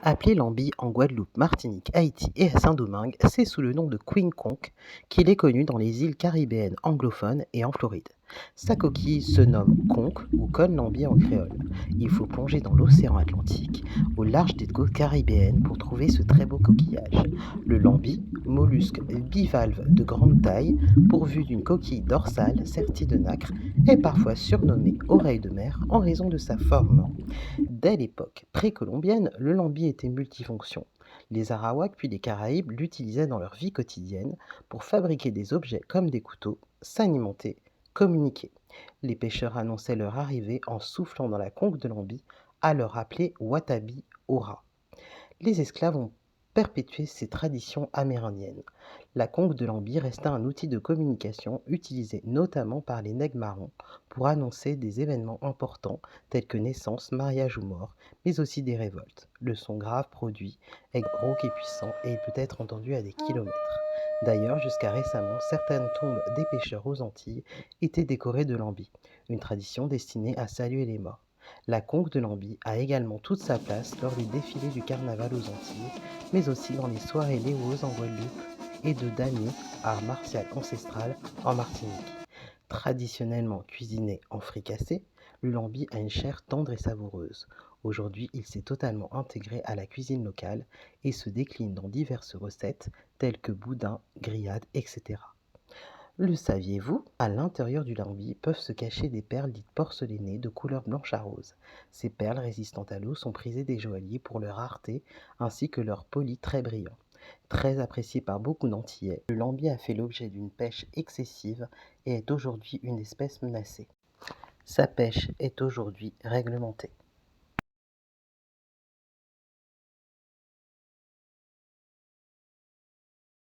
Appelé lambi en Guadeloupe, Martinique, Haïti et à Saint-Domingue, c'est sous le nom de Queen Conch qu'il est connu dans les îles caribéennes anglophones et en Floride. Sa coquille se nomme conque ou cône lambi en créole. Il faut plonger dans l'océan Atlantique, au large des côtes caribéennes, pour trouver ce très beau coquillage. Le lambi, mollusque bivalve de grande taille, pourvu d'une coquille dorsale sertie de nacre, est parfois surnommé oreille de mer en raison de sa forme. Dès l'époque précolombienne, le lambi était multifonction. Les Arawaks puis les Caraïbes l'utilisaient dans leur vie quotidienne pour fabriquer des objets comme des couteaux, s'alimenter, communiquer. Les pêcheurs annonçaient leur arrivée en soufflant dans la conque de lambi, alors appelée Watabi Ora. Les esclaves ont perpétué ces traditions amérindiennes. La conque de lambi resta un outil de communication utilisé notamment par les nègres marrons pour annoncer des événements importants tels que naissance, mariage ou mort, mais aussi des révoltes. Le son grave produit est rauque et puissant et il peut être entendu à des kilomètres. D'ailleurs, jusqu'à récemment, certaines tombes des pêcheurs aux Antilles étaient décorées de lambi, une tradition destinée à saluer les morts. La conque de lambi a également toute sa place lors des défilés du carnaval aux Antilles, mais aussi dans les soirées léouses en Guadeloupe et de damier, art martial ancestral, en Martinique. Traditionnellement cuisiné en fricassé, le lambi a une chair tendre et savoureuse. Aujourd'hui, il s'est totalement intégré à la cuisine locale et se décline dans diverses recettes telles que boudin, grillades, etc. Le saviez-vous? À l'intérieur du lambi peuvent se cacher des perles dites porcelaines de couleur blanche à rose. Ces perles résistantes à l'eau sont prisées des joailliers pour leur rareté ainsi que leur poli très brillant. Très apprécié par beaucoup d'Antillais, le lambi a fait l'objet d'une pêche excessive et est aujourd'hui une espèce menacée. Sa pêche est aujourd'hui réglementée.